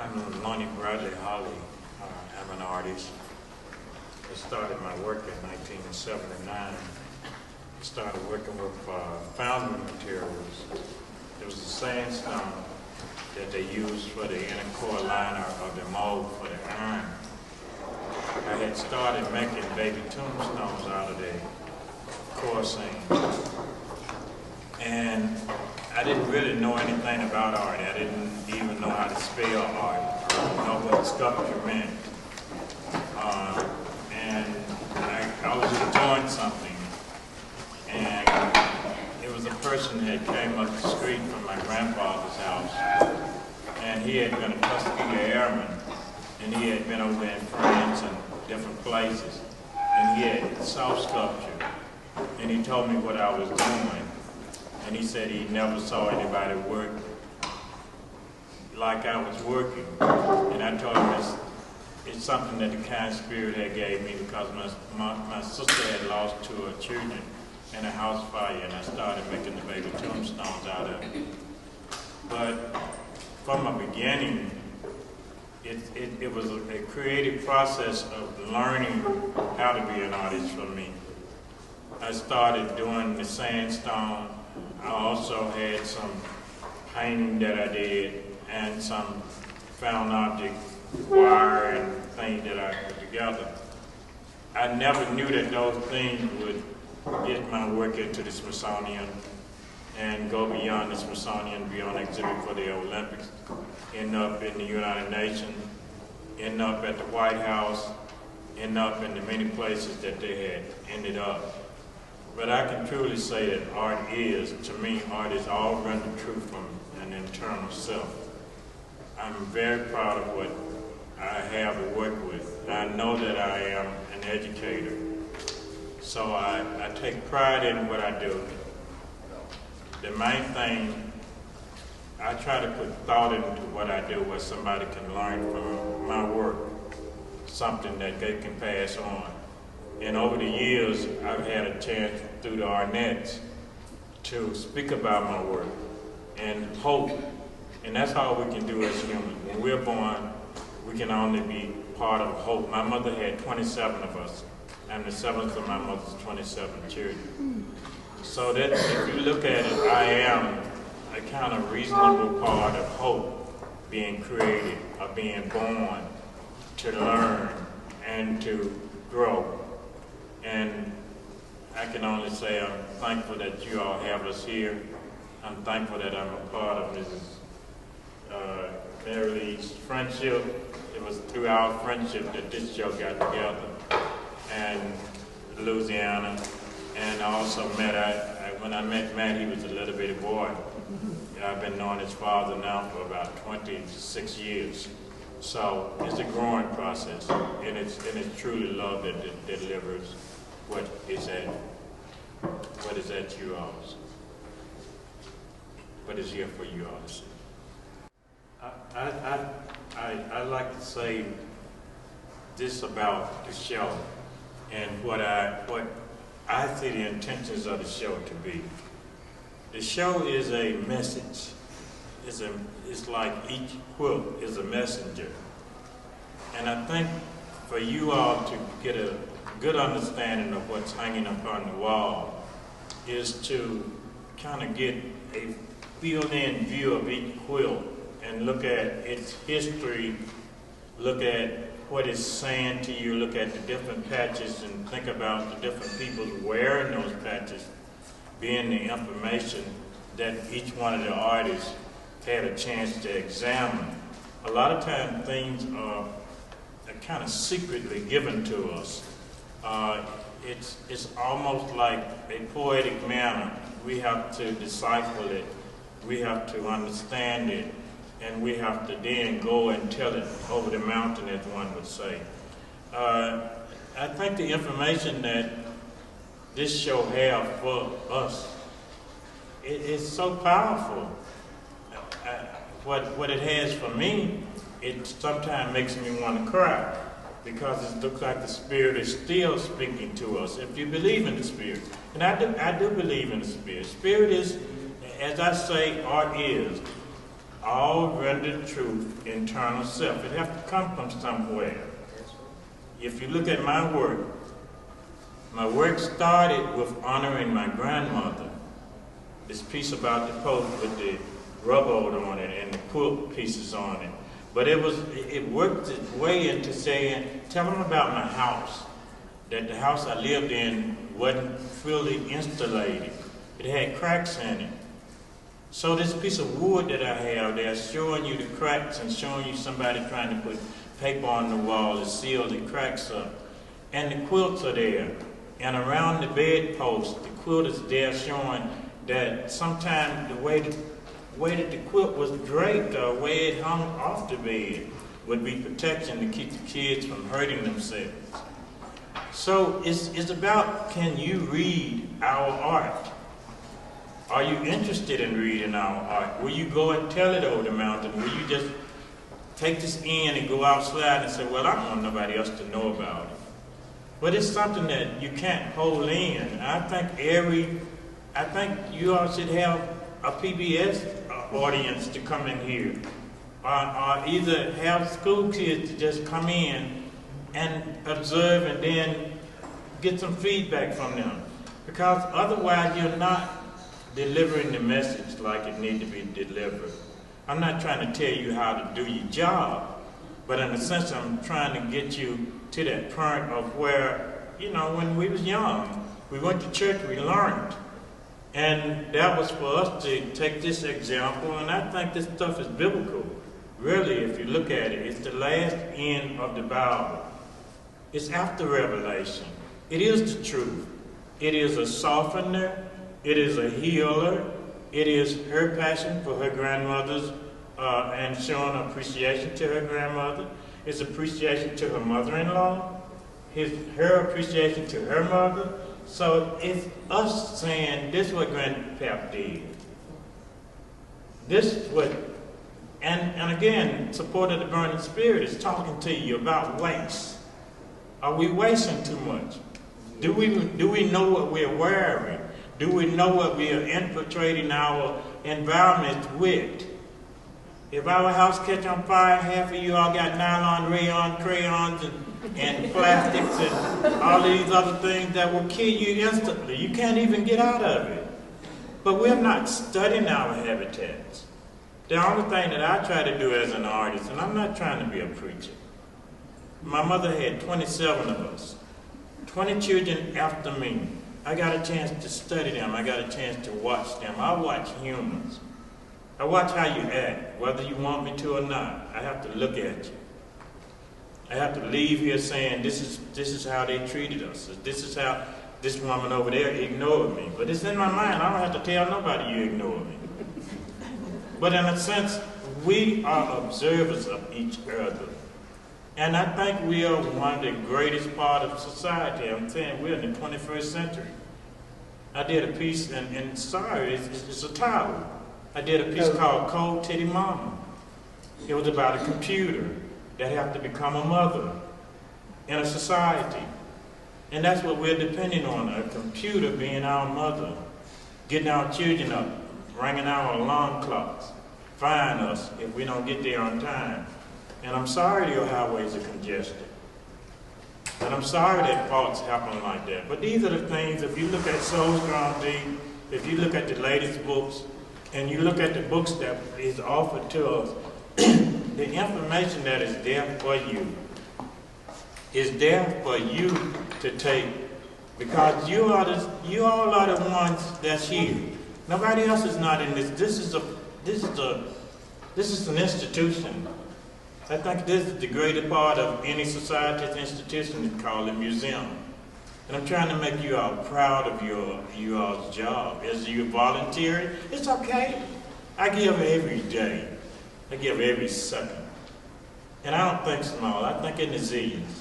I'm LonnieHolley414. I'm an artist. I started my work in 1979. I started working with foundry materials. It was the sandstone that they used for the inner core liner of the mold for the iron. I had started making baby tombstones out of the core sand. And I didn't really know anything about art. I didn't even know how to spell art, know what sculpture meant. And I was enjoying something. And it was a person that came up the street from my grandfather's house. And he had been a Tuskegee Airman. And he had been over in France and different places. And he had soft sculpture. And he told me what I was doing. And he said he never saw anybody work like I was working. And I told him it's something that the kind spirit had gave me, because my sister had lost two of her children in a house fire, and I started making the baby tombstones out of it. But from the beginning, it was a creative process of learning how to be an artist for me. I started doing the sandstone. I also had some painting that I did and some found object wire and things that I put together. I never knew that those things would get my work into the Smithsonian and go beyond the Smithsonian, be on exhibit for the Olympics, end up in the United Nations, end up at the White House, end up in the many places that they had ended up. But I can truly say that art is, to me, art is all rendered true from an internal self. I'm very proud of what I have to work with. I know that I am an educator, so I take pride in what I do. The main thing, I try to put thought into what I do where somebody can learn from my work, something that they can pass on. And over the years, I've had a chance through the Arnett's to speak about my work and hope. And that's all we can do as humans. When we're born, we can only be part of hope. My mother had 27 of us. I'm the seventh of my mother's 27 children. So that if you look at it, I am a kind of reasonable part of hope being created or being born to learn and to grow. And I can only say I'm thankful that you all have us here. I'm thankful that I'm a part of Mrs. Mary Lee's friendship. It was through our friendship that this show got together. And Louisiana. And I also met, when I met Matt, he was a little bitty boy. And I've been knowing his father now for about 26 years. So it's a growing process, and it's truly love that delivers what is at you all. What is here for you all to see. I like to say this about the show and what I see the intentions of the show to be. The show is a message. It's like each quilt is a messenger. And I think for you all to get a good understanding of what's hanging up on the wall is to kind of get a filled-in view of each quilt and look at its history, look at what it's saying to you, look at the different patches and think about the different people wearing those patches, being the information that each one of the artists had a chance to examine. A lot of times things are kind of secretly given to us. It's almost like a poetic manner. We have to decipher it, we have to understand it, and we have to then go and tell it over the mountain, as one would say. I think the information that this show has for us, it's so powerful. What it has for me, it sometimes makes me want to cry, because it looks like the Spirit is still speaking to us, if you believe in the Spirit. And I do believe in the Spirit. Spirit is, as I say, art is. all rendered truth, internal self. It has to come from somewhere. If you look at my work started with honoring my grandmother. This piece about the post with the rubber on it and the quilt pieces on it. But it worked its way into saying, tell them about my house. That the house I lived in wasn't fully insulated. It had cracks in it. So this piece of wood that I have there showing you the cracks and showing you somebody trying to put paper on the wall to seal the cracks up. And the quilts are there. And around the bedpost, the quilt is there showing that sometimes the way that the quilt was draped or the way it hung off the bed would be protection to keep the kids from hurting themselves. So it's about, can you read our art? Are you interested in reading our art? Will you go and tell it over the mountain? Will you just take this in and go outside and say, well, I don't want nobody else to know about it? But it's something that you can't hold in. I think you all should have a PBS audience to come in here. Or either have school kids to just come in and observe and then get some feedback from them. Because otherwise you're not delivering the message like it needs to be delivered. I'm not trying to tell you how to do your job, but in a sense I'm trying to get you to that point of where, you know, when we was young, we went to church, we learned. And that was for us to take this example, and I think this stuff is biblical. Really, if you look at it, it's the last end of the Bible. It's after Revelation. It is the truth. It is a softener. It is a healer. It is her passion for her grandmother's and showing appreciation to her grandmother. It's appreciation to her mother-in-law. Her appreciation to her mother. So it's us saying, this is what Grandpap did. This is what, and again, Support of the Burning Spirit is talking to you about waste. Are we wasting too much? Do we know what we're wearing? Do we know what we are infiltrating our environment with? If our house catch on fire, half of you all got nylon, rayon, crayons, and plastics and all these other things that will kill you instantly. You can't even get out of it. But we're not studying our habitats. The only thing that I try to do as an artist, and I'm not trying to be a preacher. My mother had 27 of us, 20 children after me. I got a chance to study them. I got a chance to watch them. I watch humans. I watch how you act, whether you want me to or not. I have to look at you. I have to leave here saying, this is how they treated us. This is how this woman over there ignored me. But it's in my mind. I don't have to tell nobody you ignored me. But in a sense, we are observers of each other. And I think we are one of the greatest part of society. I'm saying we're in the 21st century. I did a piece, and sorry, it's a title. I did a piece called Cold Titty Mama. It was about a computer that have to become a mother in a society. And that's what we're depending on, a computer being our mother, getting our children up, ringing our alarm clocks, firing us if we don't get there on time. And I'm sorry your highways are congested. And I'm sorry that faults happen like that. But these are the things, if you look at Soul Strong D, if you look at the latest books, and you look at the books that is offered to us, the information that is there for you is there for you to take, because you all are the ones that's here. Nobody else is not in this. This is an institution. I think this is the greater part of any society's institution. It's called a museum. And I'm trying to make you all proud of you all's job. As you volunteering, it's okay. I give every day. I give every second. And I don't think small, I think in the zillions.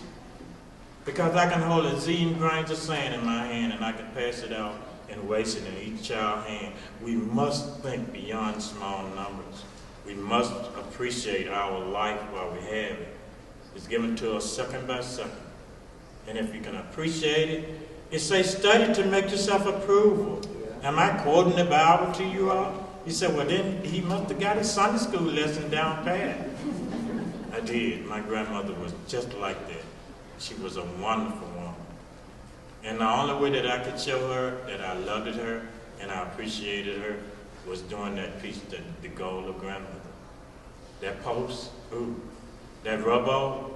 Because I can hold a zillion grains of sand in my hand and I can pass it out and waste it in each child's hand. We must think beyond small numbers. We must appreciate our life while we have it. It's given to us second by second. And if you can appreciate it, it says study to make yourself approval. Am I quoting the Bible to you all? He said, well, then he must have got his Sunday school lesson down pat. I did. My grandmother was just like that. She was a wonderful woman. And the only way that I could show her that I loved her and I appreciated her was doing that piece, the goal of grandmother. That post, ooh, that rubber,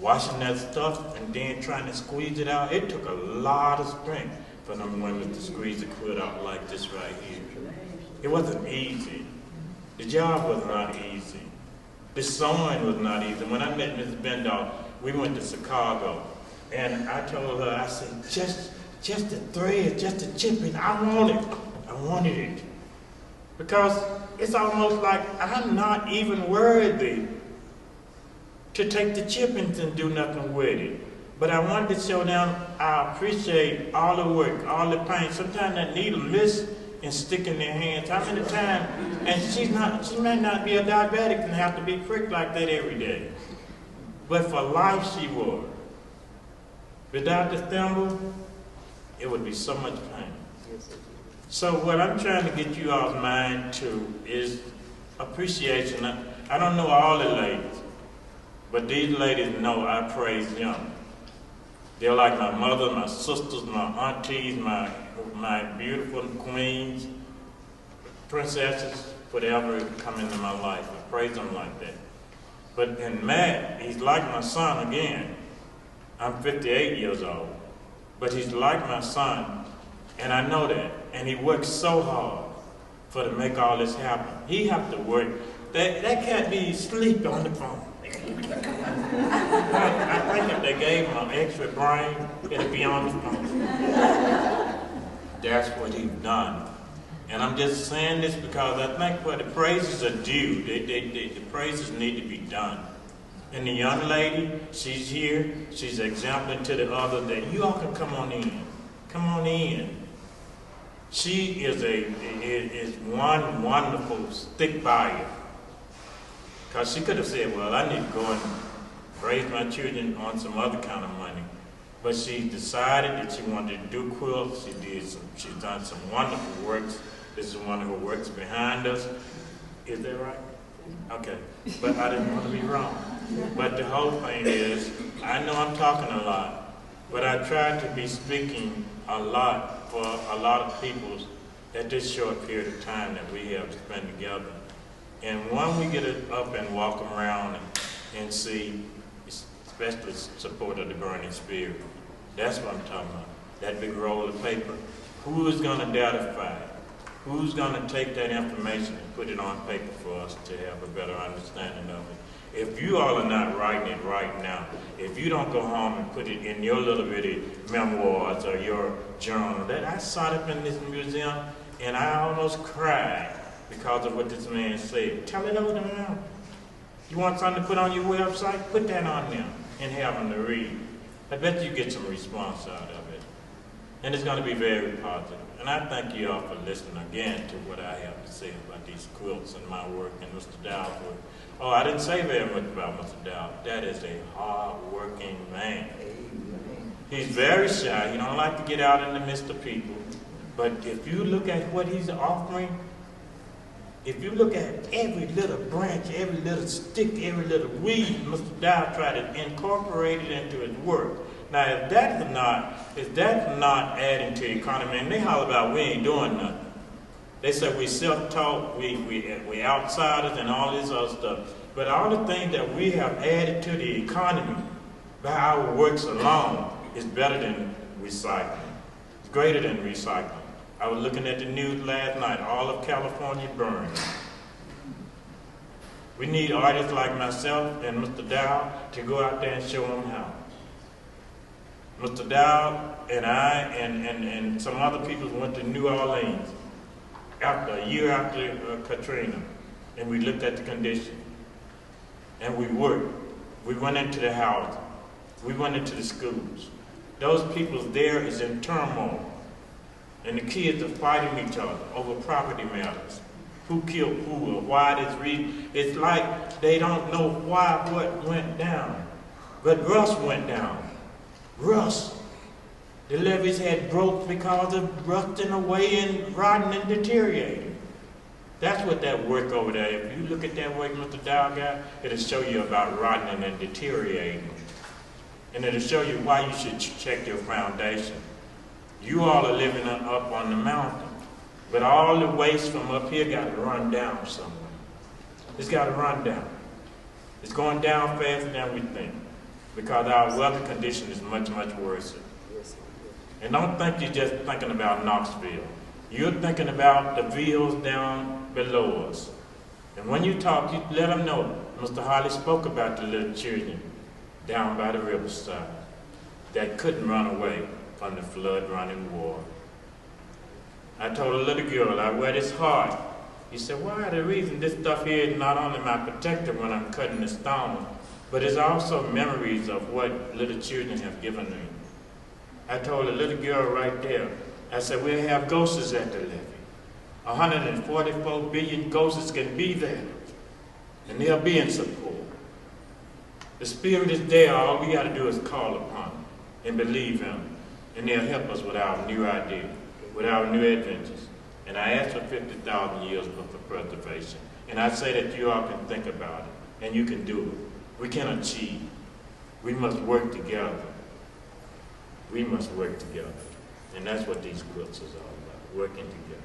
washing that stuff and then trying to squeeze it out. It took a lot of strength for them women to squeeze the quilt out like this right here. It wasn't easy. The job was not easy. The sewing was not easy. When I met Mrs. Bendall, we went to Chicago, and I told her, I said, just the thread, just the chipping, I want it. I wanted it. Because it's almost like I'm not even worthy to take the chippings and do nothing with it. But I wanted to show them I appreciate all the work, all the pain. Sometimes that needle miss and stick in their hands. How many times? And she might not be a diabetic and have to be pricked like that every day. But for life she was. Without the thimble, it would be so much pain. So what I'm trying to get you all's mind to is appreciation. I don't know all the ladies, but these ladies know I praise them. They're like my mother, my sisters, my aunties, my beautiful queens, princesses, whatever come into my life. I praise them like that. But in Matt, he's like my son again. I'm 58 years old, but he's like my son, and I know that. And he works so hard to make all this happen. He have to work. That can't be sleep on the phone. I think if they gave him an extra brain, it'd be on the phone. That's what he's done. And I'm just saying this because I think where the praises are due, the praises need to be done. And the young lady, she's here, she's exemplary to the other that you all can come on in. Come on in. She is one wonderful stick buyer. Because she could have said, well, I need to go and raise my children on some other kind of money. But she decided that she wanted to do quilts. She's done some wonderful works. This is one of her works behind us. Is that right? Okay. But I didn't want to be wrong. But the whole thing is, I know I'm talking a lot, but I try to be speaking a lot for a lot of people at this short period of time that we have to spend together. And when we get up and walk around and see, especially support of the burning spirit, that's what I'm talking about. That big roll of paper. Who is going to datify it? Who's going to take that information and put it on paper for us to have a better understanding of it? If you all are not writing it right now, if you don't go home and put it in your little bitty memoirs or your journal, that I saw it in this museum and I almost cried because of what this man said. Tell it over to them. You want something to put on your website? Put that on there and have them to read. I bet you get some response out of it. And it's going to be very positive. And I thank you all for listening again to what I have to say about these quilts and my work and Mr. Dow's work. Oh, I didn't say very much about Mr. Dow. That is a hard-working man. He's very shy. He don't like to get out in the midst of people. But if you look at what he's offering, if you look at every little branch, every little stick, every little weed, Mr. Dow tried to incorporate it into his work. Now, if that's not adding to the economy, and they holler about we ain't doing nothing. They say we self-taught, we outsiders and all this other stuff. But all the things that we have added to the economy by our works alone is better than recycling. It's greater than recycling. I was looking at the news last night, all of California burned. We need artists like myself and Mr. Dow to go out there and show them how. Mr. Dow and I and some other people went to New Orleans a year after Katrina, and we looked at the condition. And we worked. We went into the houses. We went into the schools. Those people there is in turmoil. And the kids are fighting each other over property matters. Who killed who or why this reason. It's like they don't know why what went down. But Russ went down. Russ. The levees had broke because of rusting away and rotting and deteriorating. That's what that work over there, if you look at that work Mr. Dow got, it'll show you about rotting and deteriorating. And it'll show you why you should check your foundation. You all are living up on the mountain, but all the waste from up here got to run down somewhere. It's got to run down. It's going down faster than we think, because our weather condition is much, much worse. And don't think you're just thinking about Knoxville. You're thinking about the villas down below us. And when you talk, you let them know. Mr. Holly spoke about the little children down by the riverside that couldn't run away from the flood running water. I told a little girl, I wear this heart. He said, why, the reason this stuff here is not only my protector when I'm cutting the stone, but it's also memories of what little children have given me. I told a little girl right there, I said, we'll have ghosts at the levee. 144 billion ghosts can be there, and they'll be in support. The Spirit is there. All we got to do is call upon Him and believe Him, and they'll help us with our new idea, with our new adventures. And I asked for 50,000 years for preservation. And I say that you all can think about it, and you can do it. We can achieve. We must work together. We must work together. And that's what these quilts is all about, working together.